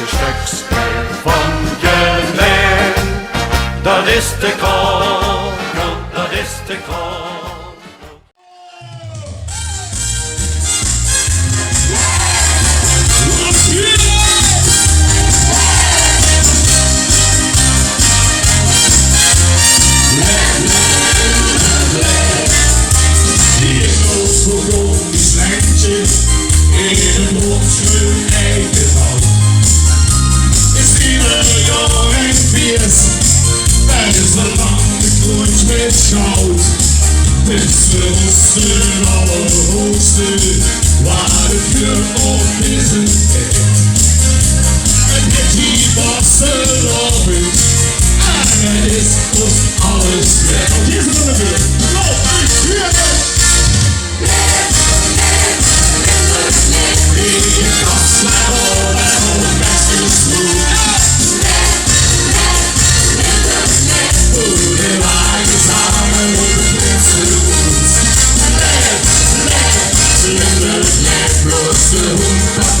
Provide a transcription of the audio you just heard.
Köksberg van Geleen. Dat is de Kongo, dat is de Kongo. Hussen, alle hoogsten, waar de vuur op is een bed. En dit hier was de loving, en het is ons alles weg. Hier is het dan weer. Go, hier! Die kast naar hol en hol best is smooth. Hoe de wagen samen op de mensen doet. Let, bloos de hoek.